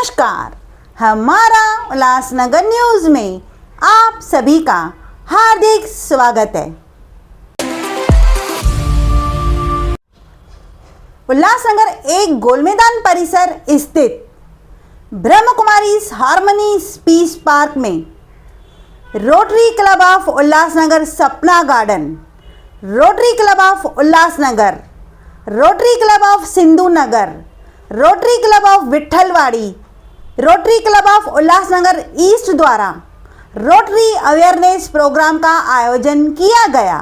नमस्कार, हमारा उल्लासनगर न्यूज़ में आप सभी का हार्दिक स्वागत है। उल्लासनगर एक गोल मैदान परिसर स्थित Brahma Kumaris harmony peace park में Rotary Club of Ulhasnagar Sapna garden, Rotary Club of Ulhasnagar, Rotary Club of Sindhu Nagar, Rotary Club of Vithalwadi, Rotary Club of Ulhasnagar east द्वारा रोटरी अवेयरनेस प्रोग्राम का आयोजन किया गया,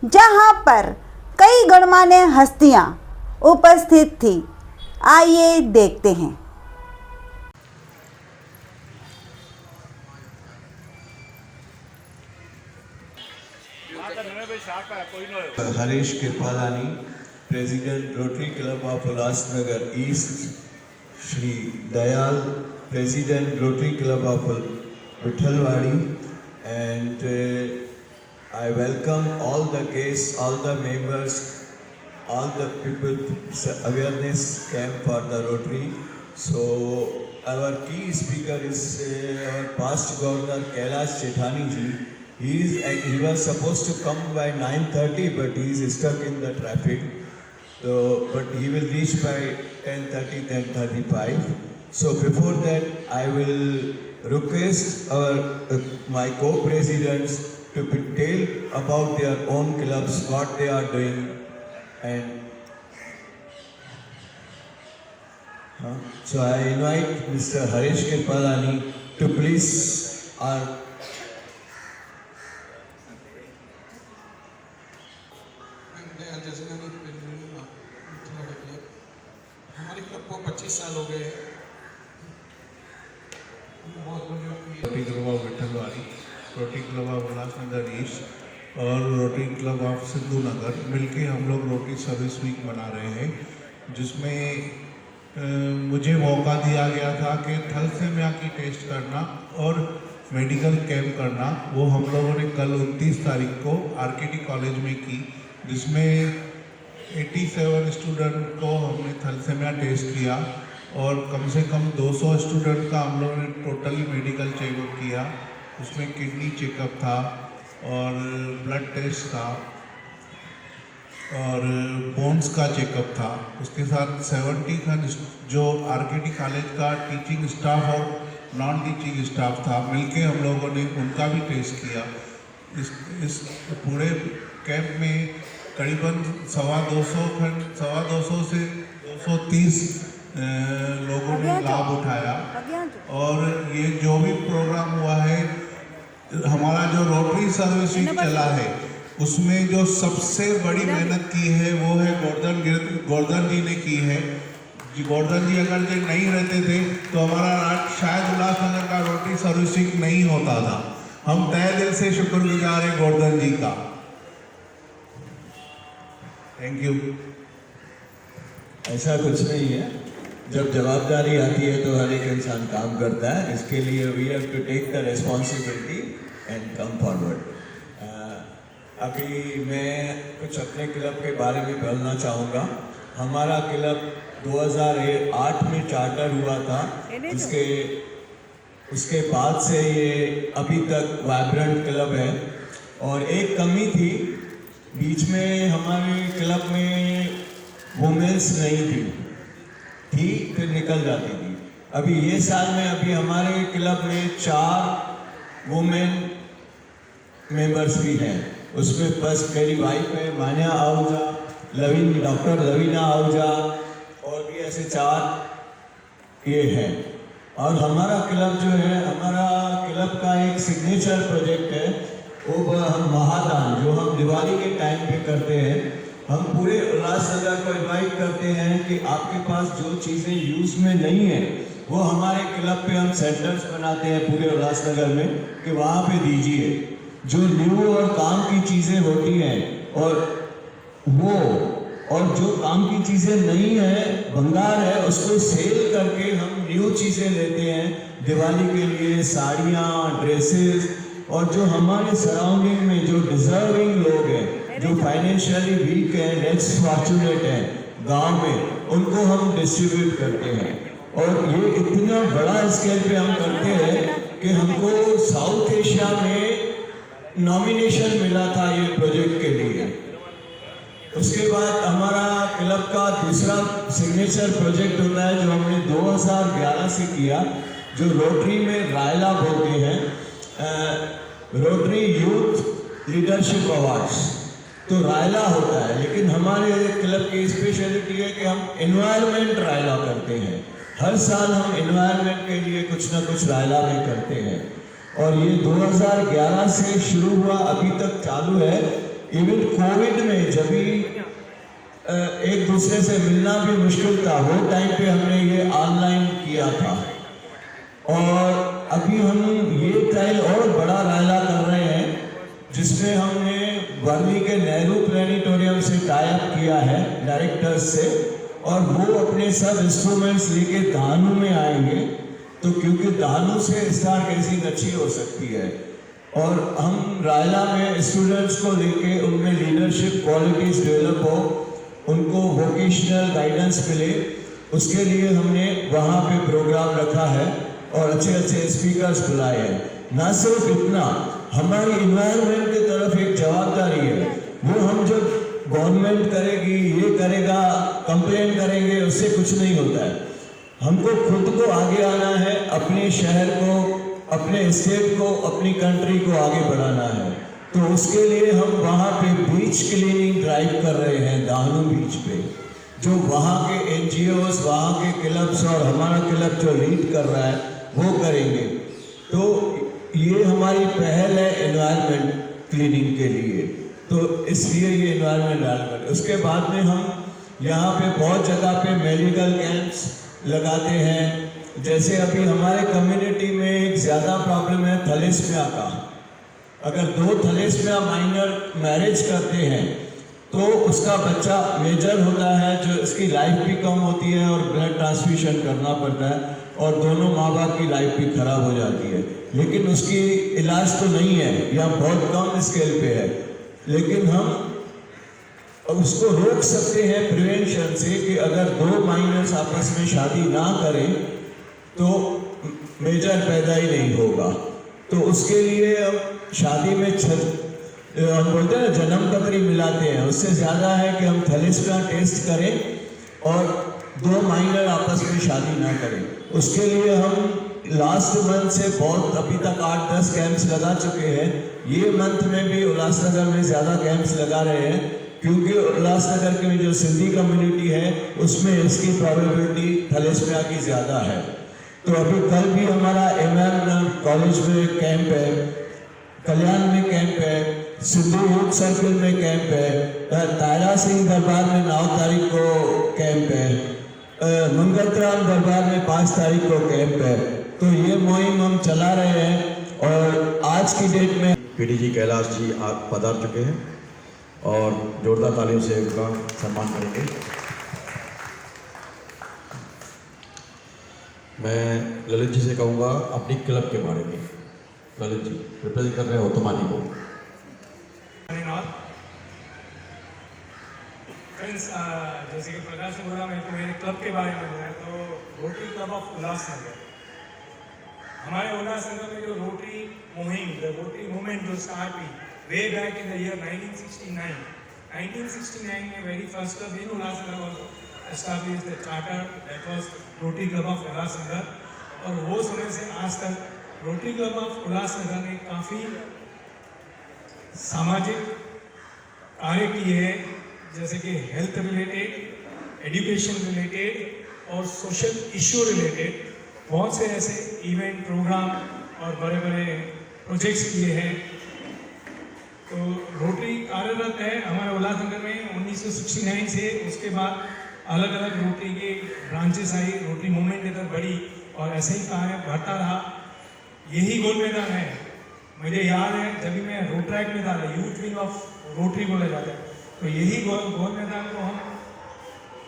जहां पर कई गणमान्य हस्तियां उपस्थित थी। आइए देखते हैं। Harish Kripalani, president Rotary Club of Ulhasnagar east, Shri Dayal, president Rotary Club of Vithalwadi, and I welcome all the guests, all the members, all the people awareness camp for the Rotary. So our key speaker is our past governor Kailash Chethani ji. He was supposed to come by 9:30, but he is stuck in the traffic. So, but he will reach by 10:30, 10:35. So before that, I will request my co-presidents to tell about their own clubs, what they are doing, and so I invite Mr. Harish Kirpalani to please हमारे club को 25 साल हो गए। Rotary Club of Vithalwadi, Rotary Club of Ulhasnagar east और Rotary Club of Sindhu Nagar मिलके हम लोग rotary service week मना रहे हैं, जिसमें मुझे मौका दिया गया था कि थैलेसीमिया की टेस्ट करना और मेडिकल कैंप करना। वो हम लोगों ने कल 29 तारीख को आरकेटी कॉलेज में की, जिसमें 87 स्टूडेंट को हमने थैलेसीमिया टेस्ट किया और कम से कम 200 स्टूडेंट का हम लोगों ने टोटल मेडिकल चेकअप किया। उसमें किडनी चेकअप था और ब्लड टेस्ट था और बोन्स का चेकअप था। उसके साथ 70 जो आरकेटी कॉलेज का टीचिंग स्टाफ और नॉन टीचिंग स्टाफ था, मिलके हम लोगों ने उनका भी टेस्ट किया। इस पूरे कैंप में करीबन 250 से 230 लोगों ने लाभ उठाया। और ये जो भी प्रोग्राम हुआ है, हमारा जो रोटरी सर्विस वीक चला है, उसमें जो सबसे बड़ी मेहनत की है वो है गोवर्धन जी ने की है। गोवर्धन जी अगर जो नहीं रहते थे तो हमारा शायद उल्लासनगर का रोटरी सर्विस वीक नहीं होता था। हम तहे दिल से शुक्रगुजार हैं गोवर्धन जी का। Thank you. ऐसा कुछ नहीं है, जब जवाबदारी आती है तो हर एक इंसान काम करता है। इसके लिए we have to take the responsibility and come forward. अभी मैं कुछ अपने क्लब के बारे में बोलना चाहूँगा। हमारा क्लब 2008 में चार्टर हुआ था, उसके बाद से ये अभी तक वाइब्रेंट क्लब है। और एक कमी थी, बीच में हमारे क्लब में वुमेन्स नहीं थी, फिर निकल जाती थी। अभी ये साल में अभी हमारे क्लब में 4 वुमेन मेंबर्स भी हैं। उसमें बस मेरी वाइफ है मान्या आहूजा, डॉक्टर लवीना आहूजा, और भी ऐसे 4 ये हैं। और हमारा क्लब जो है, हमारा क्लब का एक सिग्नेचर प्रोजेक्ट है, वो हम महादान, जो हम दिवाली के टाइम पे करते हैं। हम पूरे उल्लासनगर को इनवाइट करते हैं कि आपके पास जो चीज़ें यूज़ में नहीं है, वो हमारे क्लब पे हम सेंटर्स बनाते हैं पूरे उल्लासनगर में, कि वहाँ पे दीजिए। जो न्यू और काम की चीज़ें होती हैं और जो काम की चीज़ें नहीं है, भंगार है, उसको सेल करके हम न्यू चीज़ें लेते हैं दिवाली के लिए, साड़ियाँ, ड्रेसेस। और जो हमारे सराउंडिंग में जो डिजर्विंग लोग हैं, जो फाइनेंशियली वीक हैं, लेस फॉर्चुनेट हैं गांव में, उनको हम डिस्ट्रीब्यूट करते हैं। और ये इतना बड़ा स्केल पे हम करते हैं कि हमको साउथ एशिया में नॉमिनेशन मिला था ये प्रोजेक्ट के लिए। उसके बाद हमारा क्लब का दूसरा सिग्नेचर प्रोजेक्ट होता है जो हमने 2011 से किया, जो रोटरी में रायला बोलते हैं, रोटरी यूथ लीडरशिप अवार्ड्स। तो रायला होता है, लेकिन हमारे क्लब की स्पेशलिटी है कि हम एनवायरनमेंट रायला करते हैं। हर साल हम एनवायरनमेंट के लिए कुछ ना कुछ रायला में करते हैं, और ये 2011 से शुरू हुआ, अभी तक चालू है। इवन कोविड में जब भी एक दूसरे से मिलना भी मुश्किल था, वो टाइम पे हमने ये ऑनलाइन किया था। और अभी हम ये ट्रायल और बड़ा रायला कर रहे हैं, जिसमें हमने वर्ली के नेहरू प्लेनेटोरियम से टाई अप किया है डायरेक्टर्स से, और वो अपने सब इंस्ट्रूमेंट्स लेके दानू में आएंगे। तो क्योंकि दानू से स्टार कैसिंग अच्छी हो सकती है, और हम रायला में स्टूडेंट्स को लेके उनमें लीडरशिप क्वालिटीज डेवलप हो, उनको वोकेशनल गाइडेंस मिले, उसके लिए हमने वहाँ पे प्रोग्राम रखा है और अच्छे अच्छे स्पीकर्स बुलाए हैं। ना सिर्फ इतना, हमारी इन्वायरमेंट की तरफ एक जवाबदारी है, वो हम जब गवर्नमेंट करेगी, ये करेगा, कंप्लेन करेंगे, उससे कुछ नहीं होता है। हमको खुद को आगे आना है, अपने शहर को, अपने स्टेट को, अपनी कंट्री को आगे बढ़ाना है। तो उसके लिए हम वहाँ पे बीच क्लीनिंग ड्राइव कर रहे हैं, दानू बीच पे, जो वहाँ के NGOs, वहाँ के क्लब्स और हमारा क्लब जो लीड कर रहा है वो करेंगे। तो ये हमारी पहल है एनवायरनमेंट क्लीनिंग के लिए, तो इसलिए ये एनवायरनमेंट डालकर। उसके बाद में हम यहाँ पे बहुत जगह पे मेडिकल कैंप्स लगाते हैं। जैसे अभी हमारे कम्युनिटी में एक ज़्यादा प्रॉब्लम है थैलेसीमिया का। अगर 2 थैलेसीमिया माइनर मैरिज करते हैं तो उसका बच्चा मेजर होता है, जो इसकी लाइफ भी कम होती है और ब्लड ट्रांसफ्यूशन करना पड़ता है, और दोनों माँ बाप की लाइफ भी खराब हो जाती है। लेकिन उसकी इलाज तो नहीं है, या बहुत कम स्केल पे है, लेकिन हम उसको रोक सकते हैं प्रिवेंशन से, कि अगर 2 माइनर्स आपस में शादी ना करें तो मेजर पैदा ही नहीं होगा। तो उसके लिए अब शादी में हम बोलते हैं ना, जन्म पत्री मिलाते हैं, उससे ज़्यादा है कि हम थैलेसीमिया टेस्ट करें और 2 माइनर आपस में शादी ना करें। उसके लिए हम लास्ट मंथ से बहुत, अभी तक 8-10 कैंप्स लगा चुके हैं। ये मंथ में भी उल्लासनगर में ज़्यादा कैंप्स लगा रहे हैं, क्योंकि उल्लासनगर की जो सिंधी कम्युनिटी है उसमें इसकी प्रोबेबिलिटी थैलेसीमिया की ज़्यादा है। तो अभी कल भी हमारा MM कॉलेज में कैंप है, कल्याण में कैंप है, सिंधु यूथ सर्कल में कैंप है, तारा सिंह दरबार में 9 तारीख को कैंप है, मंगलराम दरबार में 5 तारीख को कैंप है। तो ये मुहिम हम चला रहे हैं, और आज की डेट में PDG कैलाश जी आप पधार चुके हैं, और जोरदार तालियों से उनका सम्मान करेंगे। मैं ललित जी से कहूँगा अपनी क्लब के बारे में। ललित जी रिप्रेजेंट कर रहे हैं ओतमानी को। फ्रेंड्स, जैसे कि प्रकाश ने बोला, मेरे को मेरे क्लब के बारे में बोला, तो रोटरी क्लब ऑफ उल्लासनगर। हमारे उल्लासनगर में जो रोटरी मुहिम, द रोटरी मूवमेंट जो स्टार्ट हुई way back in the year 1969 में very first club in Ulhasnagar was established, the charter that was rotary Club of Ulhasnagar. और वो समय से आज तक रोटरी क्लब ऑफ उल्लासनगर ने काफ़ी सामाजिक कार्य किए हैं, जैसे कि हेल्थ रिलेटेड, एजुकेशन रिलेटेड और सोशल इशू रिलेटेड बहुत से ऐसे इवेंट, प्रोग्राम और बड़े बड़े प्रोजेक्ट्स किए हैं। तो रोटरी कार्यरत है हमारे उल्लासनगर में 1969 से। उसके बाद अलग अलग रोटरी के ब्रांचेस आई, रोटरी मूवमेंट इधर बढ़ी और ऐसे ही कार्य बढ़ता रहा। यही गोल मैदान है। मुझे याद है जब भी मैं रोटरैक में था, यूथ विंग ऑफ रोटरी बोला जाता है, तो यही गोल मैदान को हम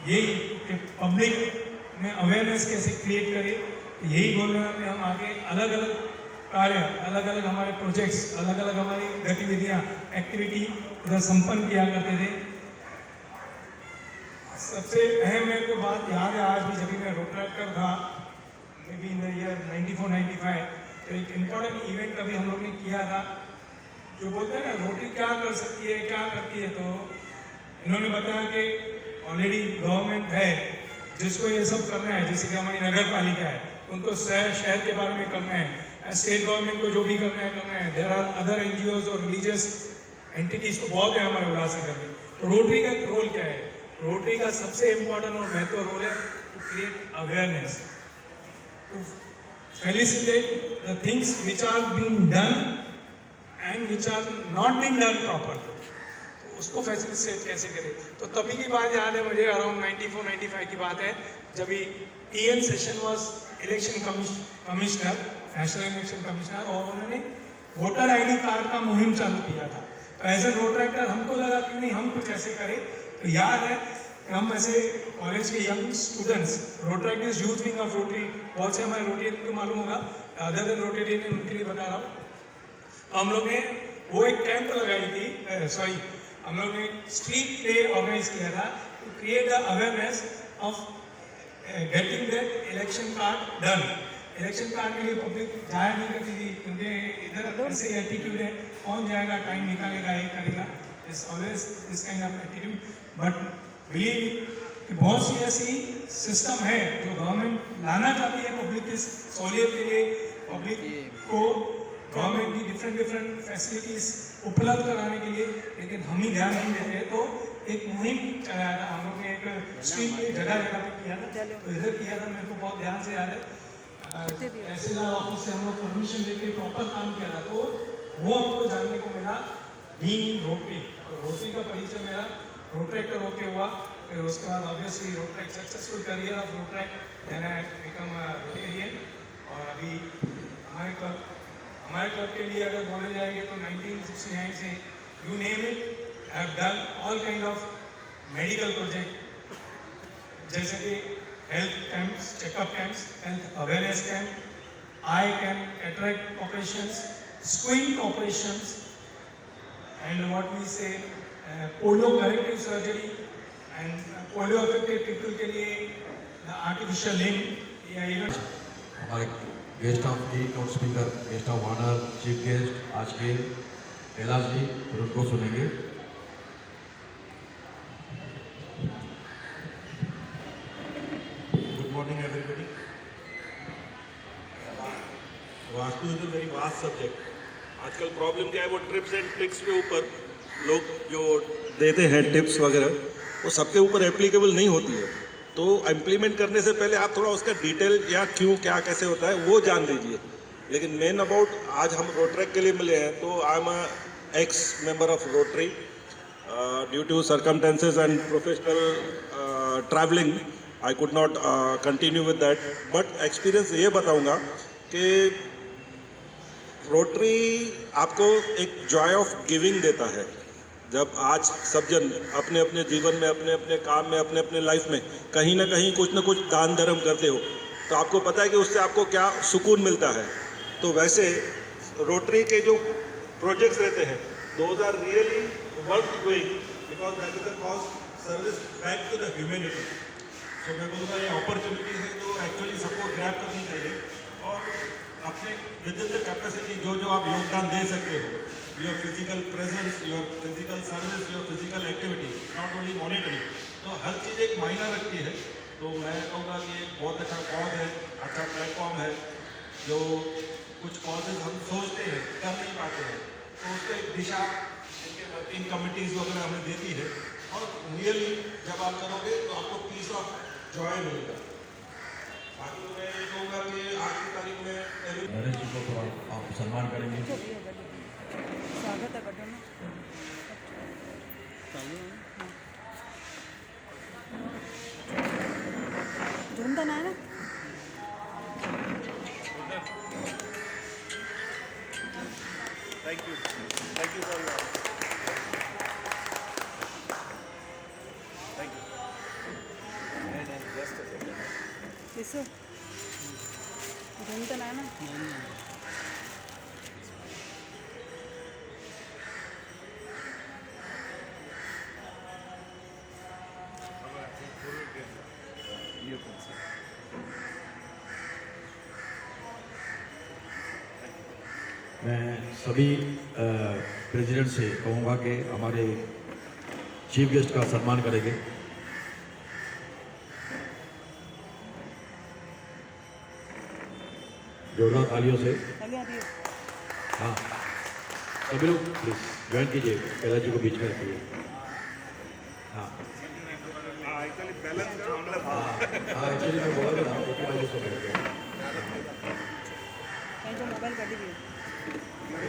यही कि पब्लिक में अवेयरनेस कैसे क्रिएट करें, यही गोल मैदान में हम आगे अलग अलग कार्य, अलग अलग हमारे प्रोजेक्ट्स, अलग अलग हमारी गतिविधियाँ, एक्टिविटी इधर संपन्न किया करते थे। सबसे अहम मेरे को बात याद है आज भी, जब भी मैं रोटरैक्टर था may be in the year 94-95, तो एक इम्पोर्टेंट इवेंट अभी हम लोग ने किया था, जो बोलते हैं ना रोटरी क्या कर सकती है क्या करती है। तो इन्होंने बताया कि ऑलरेडी गवर्नमेंट है जिसको ये सब करना है, जैसे कि हमारी नगर पालिका है उनको शहर के बारे में करना है, स्टेट गवर्नमेंट को जो भी करना है। देयर आर अदर एनजीओज और रिलीजियस एंटिटीज को बहुत है हमारे उल्लासनगर में। तो रोटरी का रोल क्या है? रोटरी का सबसे इम्पोर्टेंट और महत्वपूर्ण रोल है to create awareness, to facilitate the things which are being done and which are not being done proper, उसको फैसिलिटेट कैसे करें। तो तभी की बात याद है मुझे, अराउंड 94-95 की बात है, जब भी TN session was election commissioner, national election commissioner, और उन्होंने वोटर आईडी कार्ड का मुहिम चालू किया था। तो एज ए रोटरैक्टर हमको लगा कि नहीं हम कुछ ऐसे करें। तो याद है हम ऐसे कॉलेज के young students, rotaractors youth wing of Rotary, बहुत से हमारे रोटेरियन को मालूम होगा, अदर देन रोटेरियन उनके लिए बता रहा हूँ, हम लोग ने वो एक कैंप लगाई थी, हम लोग ने स्ट्रीट प्ले ऑर्गेनाइज किया था to create the awareness of getting the election card done. Election card के लिए पब्लिक जाया नहीं करती थी, क्योंकि इधर ऐसे एटीट्यूड है, कौन जाएगा, टाइम निकालेगा, ये करेगा, it's always this kind of attitude. But believe कि बहुत सी ऐसी सिस्टम है जो गवर्नमेंट लाना चाहती है पब्लिक की सहूलियत के लिए, पब्लिक को गवर्नमेंट की डिफरेंट फैसिलिटीज उपलब्ध कराने के लिए, लेकिन हम ही ध्यान नहीं देते। तो एक मुहिम चलाया था हम लोग ने, एक स्ट्रीट पे जगह पे किया था, तो इधर किया था, मेरे को बहुत ध्यान से याद है। तहसीलदार ऑफिस से हम लोग परमिशन लेके प्रॉपर काम किया था, तो वो हमको जानने को मिला बीइंग रोटरी। तो रोटरी का परिचय मेरा रोटरैक्टर होके हुआ, फिर उसके बाद obviously Rotaract successful career of Rotaract, then I become Rotarian. और अभी हमारे क्लब के लिए अगर बोले जाएंगे तो 1969 से you name it, I have done all kind of medical project, जैसे कि health camps, checkup camps, health awareness camp, eye camp, cataract operations, squint operations, and what we say polio corrective surgery, and polio affected people के लिए artificial limb, या even हमारे guest of the note speaker, guest of honour, chief guest आज के कैलाश जी, और उनको सुनेंगे। Good morning everybody. Vastu is a very vast subject. आजकल प्रॉब्लम क्या है, वो ट्रिप्स एंड ट्रिक्स के ऊपर लोग जो देते हैं टिप्स वगैरह, वो सबके ऊपर एप्लीकेबल नहीं होती है। तो इम्प्लीमेंट करने से पहले आप थोड़ा उसका डिटेल या क्यों क्या कैसे होता है वो जान लीजिए। लेकिन मेन अबाउट आज हम रोटरैक्ट के लिए मिले हैं, तो I am a ex member of Rotary, due to circumstances and professional travelling I could not continue with that, but experience ये बताऊंगा कि रोटरी आपको एक जॉय ऑफ गिविंग देता है। जब आज सब जन अपने अपने जीवन में, अपने अपने काम में, अपने अपने लाइफ में कहीं ना कहीं कुछ ना कुछ दान धर्म करते हो, तो आपको पता है कि उससे आपको क्या सुकून मिलता है। तो वैसे रोटरी के जो प्रोजेक्ट्स रहते हैं, those are really worth doing, because that is the cause service back to the humanity. तो मैं बोलूँगा ये अपॉर्चुनिटी है तो एक्चुअली सबको ग्रैब करनी चाहिए, और अपने विद इन द कैपेसिटी जो जो आप योगदान दे सकते हो, your physical presence, your physical service, your physical activity, not only monetary, तो हर चीज़ एक मायना रखती है। तो मैं कहूँगा कि एक बहुत अच्छा कॉज है, अच्छा प्लेटफॉर्म है, जो कुछ कॉजेज हम सोचते हैं कर नहीं पाते हैं, तो उसको एक दिशा इनके वर्किंग कमिटीज़ वगैरह हमें देती है, और रियली जब आप करोगे तो आपको पीस ऑफ जॉय मिलेगा। बाकी तो मैं ये कहूँगा कि आज की तारीख में नरेश जी को थोड़ा आप सम्मान करेंगे। स्वागत है बटन झुंडा ना है ना। Thank you for your thank you. किसो झुंडा ना है ना। मैं सभी प्रेसिडेंट से कहूँगा कि हमारे चीफ गेस्ट का सम्मान करेंगे। जोरदार तालियों से। हाँ, सभी लोग प्लीज ज्वाइन कीजिए, कैलाश जी को बीच में रखिए। हाँ एक्चुअली मैं बोला था ना, क्योंकि मैं उसको बैठ गया मोबाइल कर दीजिए,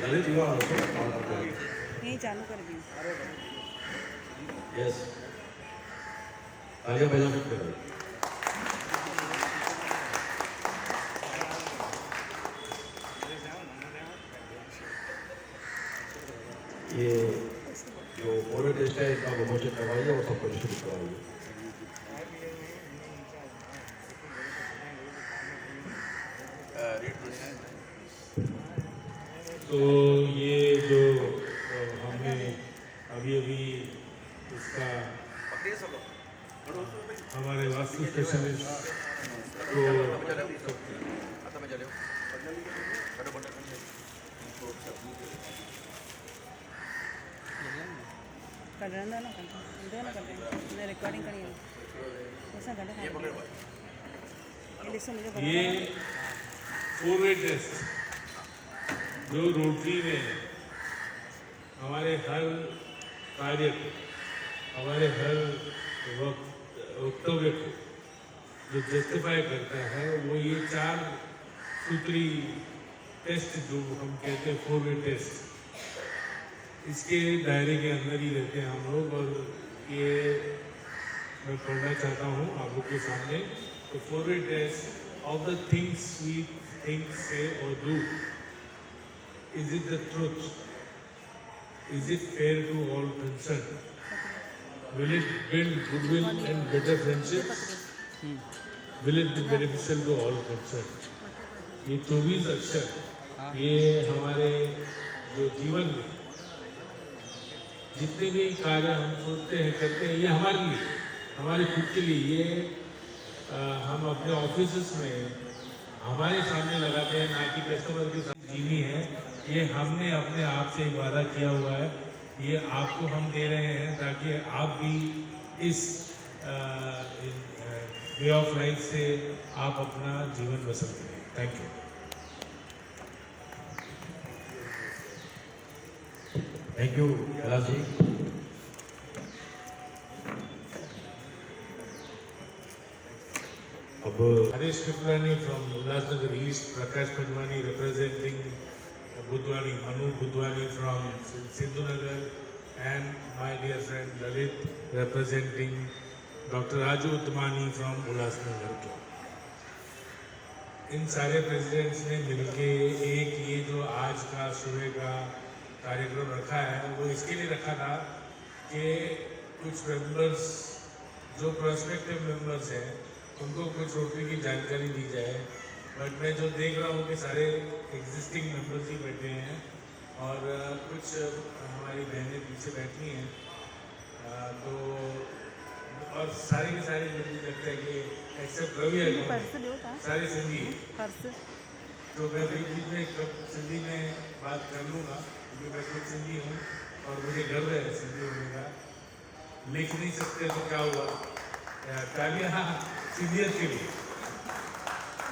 ललित युवा यही चालू कर दिए। यस, तालियां बजा सकते हैं। ये जो फॉरवर्ड टेस्ट है इसका प्रमोशन करवाइए और सबको डिस्ट्रीब्यूट करवाइए। तो ये जो हमने अभी इसका हमारे वास्तु स्पेशलिस्ट को कर रहे ना मैं रिकॉर्डिंग करी है ऐसा घंटे ये लिखो मुझे बता ये फॉरवर्ड टेस्ट जो रोटरी ने हमारे हर कार्य को, हमारे हर वक्तव्य को जो जस्टिफाई करता है, वो ये 4 सूत्री टेस्ट जो हम कहते हैं फॉरवर्ड टेस्ट, इसके दायरे के अंदर ही रहते हैं हम लोग। और ये मैं पढ़ना चाहता हूँ आप लोग के सामने। तो forward test of the things we think, say और do, is it the truth? Is it fair to all concerned? Will it build goodwill and better friendships? Will it be beneficial to all concerned? ये 24 अक्षर ये हमारे जो जीवन में जितने भी कार्य हम सोचते हैं, करते हैं, ये हमारे लिए, हमारे खुद के लिए, ये हम अपने ऑफिस में हमारे सामने लगाते हैं, ना कि कस्टमर के साथ जीनी है। ये हमने अपने आप से वादा किया हुआ है, ये आपको हम दे रहे हैं ताकि आप भी इस वे ऑफ लाइफ से आप अपना जीवन बसर करें। Thank you. Thank you Kailash ji. अब Harish Kripalani from Ulhasnagar east, Prakash Panjwani representing Budwani, Manu Budwani from Sindhunagar, and my dear friend Lalit representing Dr. Raju Uttamani from Ulhasnagar. इन सारे प्रेसिडेंट्स ने मिलके एक ये जो आज का सुबह का कार्यक्रम रखा है, वो इसके लिए रखा था कि कुछ मेंबर्स जो प्रोस्पेक्टिव मेंबर्स हैं उनको कुछ रोटरी की जानकारी दी जाए। बट मैं जो देख रहा हूँ कि सारे एग्जिस्टिंग मेंबर्स ही बैठे हैं और कुछ हमारी बहनें पीछे बैठी हैं, तो और सारे के सारे मुझे लगता है कि एक्सेप्ट रवि है सारे सिंधी, तो मैं बीच में सिंधी में बात कर लूँगा क्योंकि मैं खुद सिंधी हूँ और मुझे गर्व है सिंधी होने का। लिख नहीं सकते तो क्या हुआ, तालियां सिंधियत के लिए।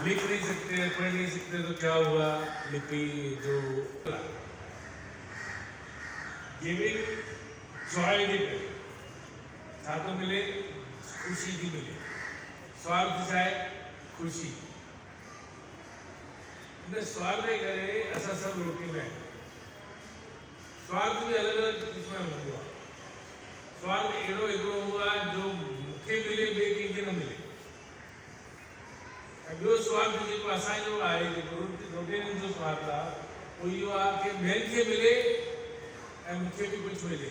लिख नहीं सकते, पढ़ नहीं सकते तो क्या हुआ, लिपि जो गिविंग जॉय दी छात्रों मिले, खुशी भी मिले, स्वार्थ चाहे खुशी स्वार्थ नहीं करे ऐसा सब रोटी में स्वार्थ भी अलग अलग किस्म हुआ। स्वार्थ एड़ो एड़ो हुआ जो मुख्य मिले बे के न मिले। ॿियो स्वार्थ जेको असांजो आहे, जेको रोटीअ जो स्वार्थ आहे, उहो इहो आहे कि ॿियनि खे मिले ऐं मूंखे बि कुझु मिले।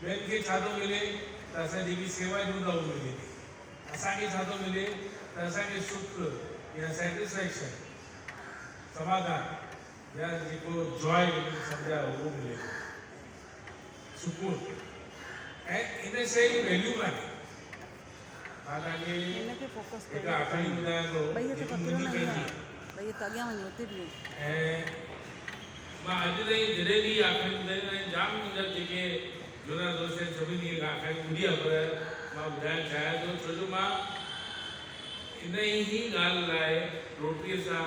ॿियनि खे छा थो मिले त असां जेकी सेवा ॾियूं था उहो मिले थी। असांखे छा थो मिले त असांखे सुख या सेटिस्फैक्शन, समाधान या जेको जॉय सम्झा उहो मिले, सुकून। ऐं इन शइ जी वैल्यू कान्हे। मां तव्हांखे हिकु आख़िरी ॿुधायां थो, जेकी मुंहिंजी पंहिंजी ऐं ॿ मां अॼु ताईं जॾहिं बि आख़िरी ॿुधाईंदो आहियां जाम मुंहिंजा जेके झूना दोस्त आहिनि सभिनी खे आख़िरी ॿुधी आहे पर मां ॿुधाइणु चाहियां थो छो जो मां इन ई ॻाल्हि लाइ रोटीअ सां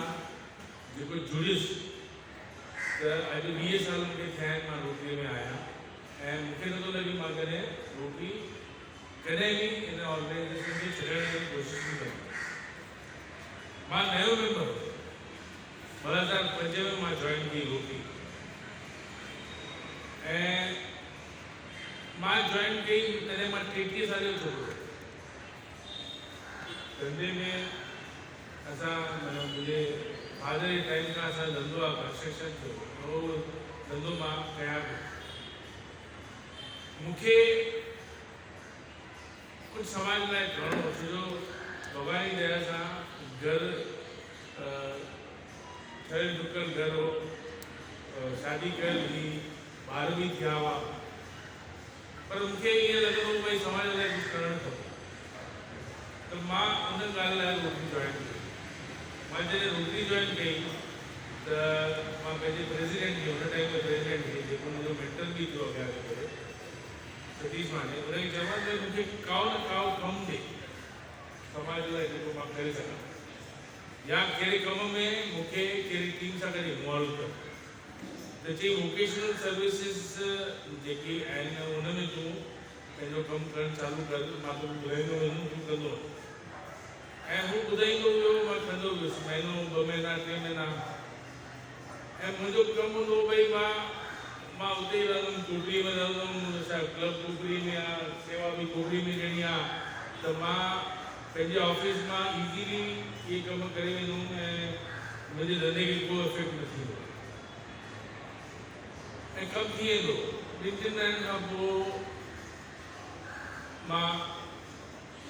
जेको जुड़ियुसि त अॼु 20 साल मूंखे थिया आहिनि मां रोटीअ में आहियां ऐं मूंखे नथो लॻे मां कॾहिं रोटी कॾहिं बि इन ऑर्गेनाइजेशन खे छॾण जी कोशिशि न कंदो। मां नयो मेंबर 2005 में मां जॉइन की रोटी ऐं मां जॉइन कई तॾहिं मां 33 साल जो छोकिरो धंधे में असां मुंहिंजे फादर जे टाइम खां असां धंधो आहे कंस्ट्रक्शन जो उहो धंधो मां कयां पियो। मूंखे कुछ समाज लाइ करणो हो छो जो भॻवान जी दया सां घर ठहियल ठुकल घर हो शादी कयल हुई ॿार बि थिया हुआ पर मूंखे ईअं लॻंदो हो भई समाज लाइ कुझु करणु खपे त मां उन ॻाल्हि लाइ रोटी जॉइन कई। मां जॾहिं रोटी जॉइन कई त मां पंहिंजे प्रेसिडेंट खे हुन टाइम में प्रेसिडेंट खे जेको मुंहिंजो मेंटर बि थियो अॻियां करे सतीश माने उनखे चवां त मूंखे काओ न काओ कमु ॾे समाज लाइ जेको मां करे सघां या कहिड़े कम में मूंखे कहिड़ी टीम सां गॾु इन्वॉल्व कर त चई वोकेशनल सर्विसिस जेके आहिनि उन में तूं पंहिंजो कमु करणु चालू कर मां तोखे ॿुधाईंदो वेंदुमि तूं कंदो ऐं हू ॿुधाईंदो वियो मां कंदो वियुसि महीनो 2 महीना 3 महीना ऐं मुंहिंजो कमु हूंदो भई मां उते ई रहंदुमि कोठरीअ में रहंदुमि छा क्लब कोठरी में आहे सेवा बि कोठरी में ॾियणी आहे त मां पंहिंजे ऑफिस मां इज़ीली इहे कम करे वेंदुमि ऐं मुंहिंजे धंधे खे को इफेक्ट न थींदो ऐं कमु थी वेंदो 2-3 ॾींहंनि खां पोइ मां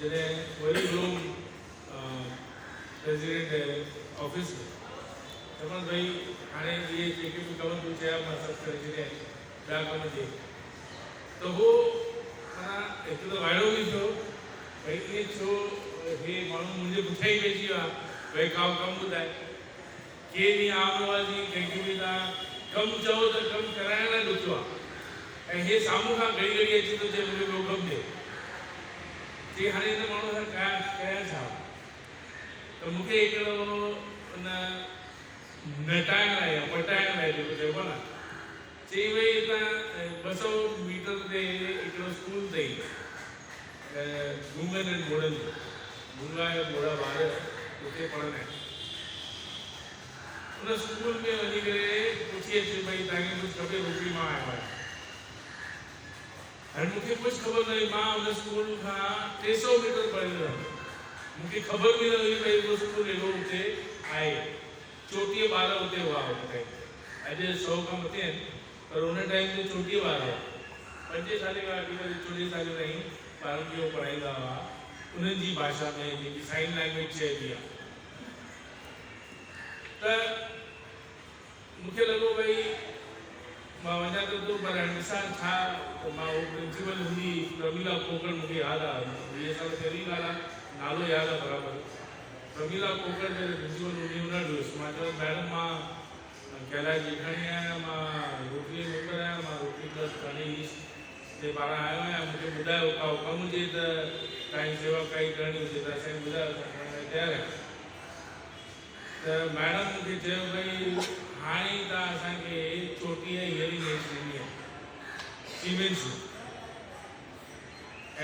जॾहिं वरी वियुमि प्रेसिडेंट ऑफिस में चवनि भई हाणे इहे जेके बि कम तूं चया मां सभु करे छॾिया आहिनि ॿिया कम थिए त उहो माना हिकु त वाइड़ो बि थियो भई ईअं छो हे माण्हू मुंहिंजे पुठियां ई पइजी वियो आहे भई काओ कमु ॿुधाए के ॾींहुं आम आवाज़ी कंहिंखे बि तव्हां कमु चओ त कमु कराइण लाइ ॾुखियो आहे ऐं हे साम्हूं खां घड़ी घड़ी अची थो चए मूंखे ॿियो कमु ॾिए चई हाणे हिन माण्हू सां कयां छा त मूंखे हिकिड़ो उन नटाइण लाइ या पटाइण लाइ जेको चइबो आहे न चई भई हितां 200 मीटर ते हिकिड़ो स्कूल अथई गूंगन एंड ॿोड़नि जो गूंगा ऐं ॿोड़ा ॿार उते पढ़ंदा आहिनि उन स्कूल में वञी करे पुछी अचे भई तव्हांखे कुझु खपे रोटी मां आयो आहियां हाणे मूंखे कुझु ख़बर न हुई मां उन स्कूल खां 300 मीटर पढ़ियल हुयुमि मूंखे ख़बर बि न हुई भई उहो स्कूल एॾो उते आहे 34 ॿार उते हुआ हुन टाइम अॼु 100 खां मथे आहिनि पर हुन टाइम ते 34 ॿार हुआ 5 साल खां वठी करे 40 साल ताईं ॿारनि खे पढ़ाईंदा हुआ उन्हनि जी भाषा में जेकी साइन लैंग्वेज चइबी आहे त मूंखे लॻो भई मां वञा त थो पर ॾिसां छा मां उहो प्रिंसिपल हूंदी प्रमीला कोकड़ मूंखे यादि आहे 20 साल पहिरीं ॻाल्हि आहे नालो यादि आहे बराबरि प्रमीला कोकड़ जॾहिं प्रिंसिपल हूंदी हुन वटि वियुसि मां चयो मैडम मां कैलाश जेठाणी आहियां मां रोटीअ मेंबर आहियां मां रोटी प्लस थाणे ईस्ट जे पारां आयो आहियां मूंखे ॿुधायो का कमु हुजे त तव्हांजी सेवा काई करणी हुजे त असांखे ॿुधायो असां करण लाइ तयारु आहियूं त मैडम मूंखे चयो भई हाणे तव्हां असांखे चोटी ऐं हियरिंग एड ॾिनी आहे सीमेंट शू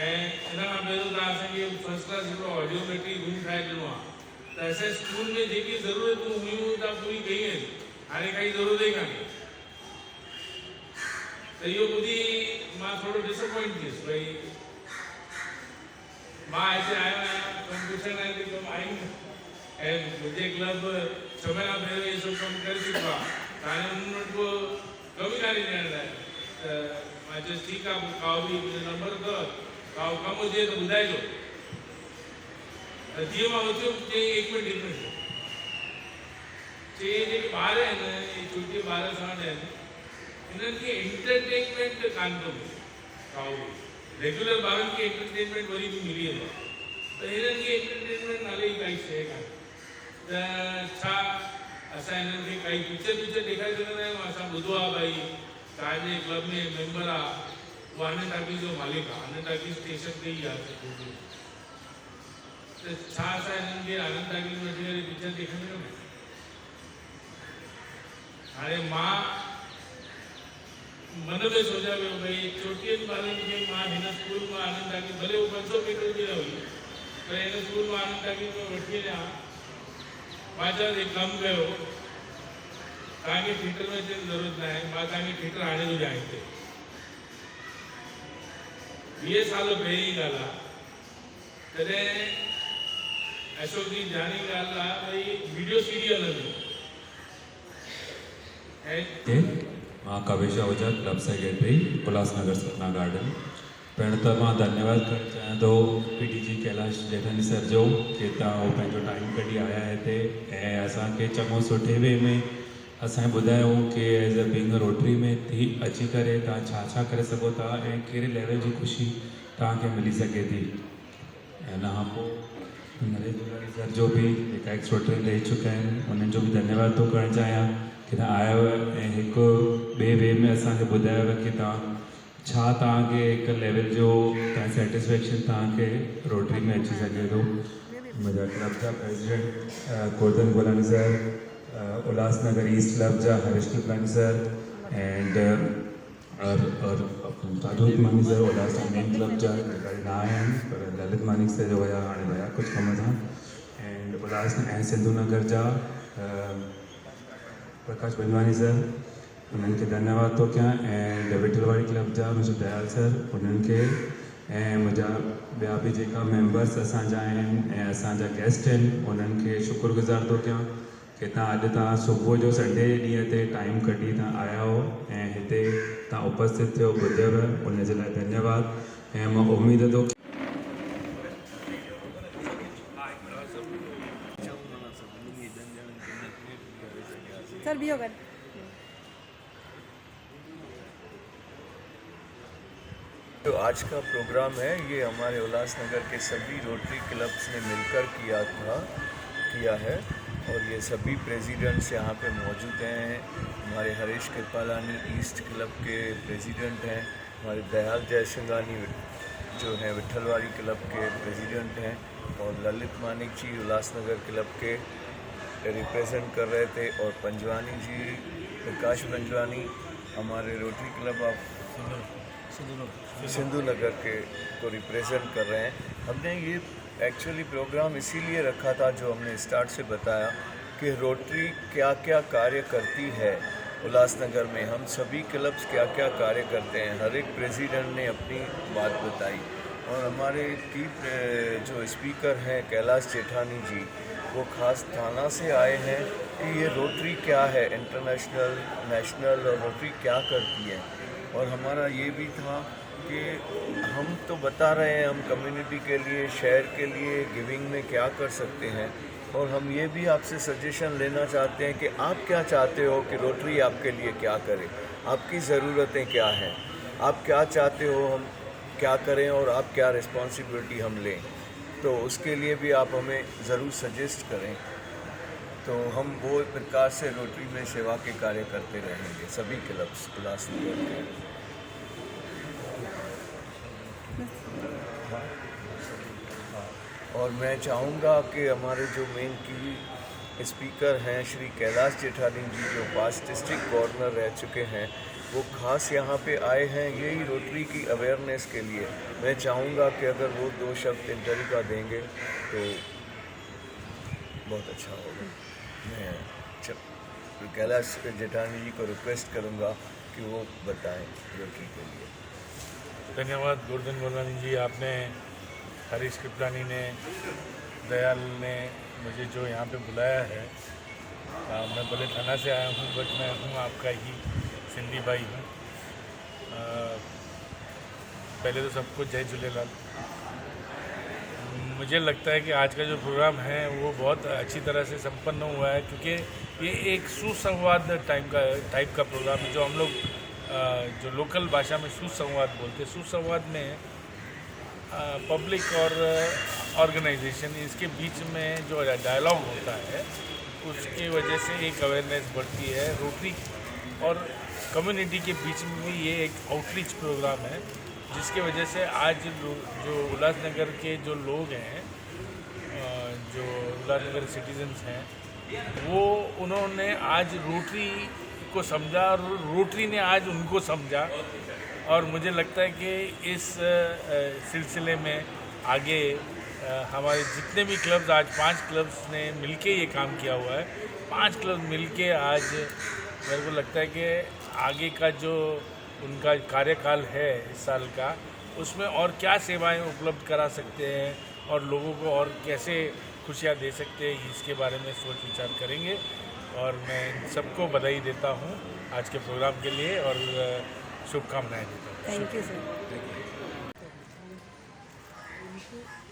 ऐं इन खां पहिरियों तव्हां असांखे फर्स्ट क्लास हिकिड़ो ऑडियोमेट्रिक रूम ठाहे ॾिनो आहे त असांजे स्कूल में जेकी ज़रूरतूं हुयूं तव्हां पूरी कयूं आहिनि हाणे काई ज़रूरत ई कान्हे त इहो ॿुधी मां थोरो डिसअपॉइंट थियुसि भई मां हिते आयो आहियां कमु पुछण लाइ कमु आहियूं ऐं मुंहिंजे क्लब 6 महीना पहिरियों इहे सभु कमु करे चुको आहे त हाणे उन्हनि वटि को कमु ई कान्हे ॾियण लाइ त मां चयुसि ठीकु आहे पोइ काओ बि मुंहिंजो नंबर अथव काओ कमु हुजे त ॿुधाइजो त जीअं मां उथियुमि चई 1 मिंट चई जेके ॿार आहिनि इहे 34 ॿार सां वटि आहिनि हिननि खे एंटरटेनमेंट कान थो मिले काओ बि रेगुलर ॿारनि खे एंटरटेनमेंट वरी बि मिली वेंदो आहे त हिननि खे एंटरटेनमेंट नाले जी काई शइ कान्हे त छा असां हिननि खे काई पिक्चर ॾेखारे सघंदा आहियूं। असां ॿुधो आहे भई तव्हांजे क्लब में मेंबर आहे उहो आनंद टाकीज़ जो मालिक आहे, आनंद टाकीज़ स्टेशन ते ई आहे। त छा असां हिननि खे आनंद टाकीज़ में वठी करे पिक्चर ॾेखारींदा आहियूं? हाणे मां मन में सोचा पियो भई 34 ॿारनि खे मां हिन स्कूल मां आनंद टाकीज़, भले उहो 500 मीटर बि न हुई, पर हिन स्कूल मां आनंद टाकीज़ में वठी वञा। मां चवां हिकु कमु कयो, तव्हांखे थिएटर में अचण जी ज़रूरत न आहे, मां तव्हांखे थिएटर आणे थो ॾियां हिते। 20 साल पहिरीं जी ॻाल्हि आहे, तॾहिं अशोक जी जानी ॻाल्हि आहे भई वीडियो सीडी हलंदी ऐं मां कावेश आहूजा, क्लब सेक्रेटरी उल्हासनगर सपना गार्डन। पहिरियों त मां धन्यवाद करणु चाहियां थो PDG कैलाश जेठानी सर जो कि तव्हां उहो पंहिंजो टाइम कढी आया हिते ऐं असांखे चङो सुठे वे में असांखे ॿुधायो कि as a being a rotary में थी अची करे तव्हां छा छा करे सघो था ऐं कहिड़े लेवल जी ख़ुशी तव्हांखे मिली सघे थी। ऐं हिन खां पोइ नरेश दुलारी सर जो बि जेका एक्स रोटरी रही चुका आहिनि उन्हनि जो बि धन्यवाद थो करणु चाहियां कि तव्हां आयो ऐं हिकु ॿिए वे में असांखे ॿुधायो कि तव्हां छा तव्हांखे हिकु लेवल जो तव्हां सेटिस्फेक्शन तव्हांखे रोटरी में अची सघे थो। मुंहिंजा क्लब जा president Gordhan Golani sir, Ulhasnagar east club जा हरीश कृपलानी सर एंड और राजोत मानी सर उल्हासनगर मेन क्लब जा जेका न आया आहिनि पर ललित मानिक सर जो हुया, हाणे विया कुझु कम सां, एंड उल्हासनगर ऐं सिंधु नगर जा प्रकाश पंजवानी सर, उन्हनि खे धन्यवाद थो कयां। ऐं विठलवाड़ी क्लब जा मिस्टर दयाल सर, उन्हनि खे ऐं मुंहिंजा ॿिया बि जेका मेंबर्स असांजा आहिनि ऐं असांजा गेस्ट आहिनि उन्हनि खे शुक्रगुज़ार थो कयां कि तव्हां सुबुह जो संडे ॾींहं ते टाइम कढी तव्हां आया हो ऐं हिते तव्हां उपस्थित थियो, ॿुधियव, उन जे लाइ धन्यवाद। ऐं मां उमेद थो सर भी होगा। जो आज का प्रोग्राम है ये हमारे उल्लासनगर के सभी रोटरी क्लब्स ने मिलकर किया है और ये सभी प्रेसिडेंट्स यहाँ पे मौजूद हैं। हमारे हरीश कृपालानी ईस्ट क्लब के प्रेसिडेंट हैं, हमारे दयाल जयसिंघानी जो हैं विठलवाड़ी क्लब के प्रेसिडेंट हैं और ललित मानिक जी उल्लासनगर क्लब के रिप्रेजेंट कर रहे थे और पंजवानी जी, प्रकाश पंजवानी हमारे रोटरी क्लब ऑफ सिंधु नगर के को रिप्रेजेंट कर रहे हैं। हमने ये एक्चुअली प्रोग्राम इसीलिए रखा था, जो हमने स्टार्ट से बताया कि रोटरी क्या क्या कार्य करती है उल्लासनगर में, हम सभी क्लब्स क्या क्या कार्य करते हैं। हर एक प्रेसिडेंट ने अपनी बात बताई और हमारे की जो स्पीकर हैं कैलाश जेठानी जी, वो खास थाना से आए हैं कि ये रोटरी क्या है, इंटरनेशनल, नेशनल, और रोटरी क्या करती है। और हमारा ये भी था कि हम तो बता रहे हैं हम कम्युनिटी के लिए, शहर के लिए गिविंग में क्या कर सकते हैं, और हम ये भी आपसे सजेशन लेना चाहते हैं कि आप क्या चाहते हो कि रोटरी आपके लिए क्या करे, आपकी ज़रूरतें क्या हैं, आप क्या चाहते हो हम क्या करें और आप क्या रिस्पॉन्सिबिलिटी हम लें, तो उसके लिए भी आप हमें ज़रूर सजेस्ट करें। तो हम वो प्रकार से रोटरी में सेवा के कार्य करते रहेंगे सभी क्लब्स उल्लासनगर के। और मैं चाहूँगा कि हमारे जो मेन की स्पीकर हैं श्री कैलाश जेठानी जी, जो पास्ट डिस्ट्रिक्ट गवर्नर रह चुके हैं, वो खास यहाँ पे आए हैं यही रोटरी की अवेयरनेस के लिए। मैं चाहूँगा कि अगर वो 2 शब्द इंटरव्यू का देंगे तो बहुत अच्छा होगा। मैं कैलाश जेठानी जी को रिक्वेस्ट करूँगा कि वो बताएं रोटरी के लिए। धन्यवाद गोर्धन गोलानी जी, आपने, हरीश कृपलानी ने, दयाल ने मुझे जो यहाँ पे बुलाया है। मैं भले थाना से आया हूँ बट मैं हूँ आपका ही सिंधी भाई हूँ। पहले तो सबको जय झूलेलाल। मुझे लगता है कि आज का जो प्रोग्राम है वो बहुत अच्छी तरह से संपन्न हुआ है, क्योंकि ये एक सुसंवाद टाइप का प्रोग्राम है, जो हम लोग जो लोकल भाषा में सुसंवाद बोलते हैं। सुसंवाद में पब्लिक और ऑर्गेनाइजेशन, इसके बीच में जो डायलॉग होता है उसके वजह से एक अवेयरनेस बढ़ती है रोटरी और कम्युनिटी के बीच में भी। ये एक आउटरीच प्रोग्राम है जिसके वजह से आज जो उल्लासनगर के जो लोग हैं, जो उल्लासनगर सिटीजन्स हैं, वो उन्होंने आज रोटरी को समझा और रोटरी ने आज उनको समझा। और मुझे लगता है कि इस सिलसिले में आगे हमारे जितने भी क्लब्स, आज 5 क्लब्स ने मिलके ये काम किया हुआ है। 5 क्लब मिलके आज मेरे को लगता है कि आगे का जो उनका कार्यकाल है इस साल का, उसमें और क्या सेवाएं उपलब्ध करा सकते हैं और लोगों को और कैसे खुशियां दे सकते हैं, इसके बारे में सोच विचार करेंगे। और मैं सबको बधाई देता हूं आज के प्रोग्राम के लिए और शुभकामनाएं देता हूं। Thank you sir. Thank you.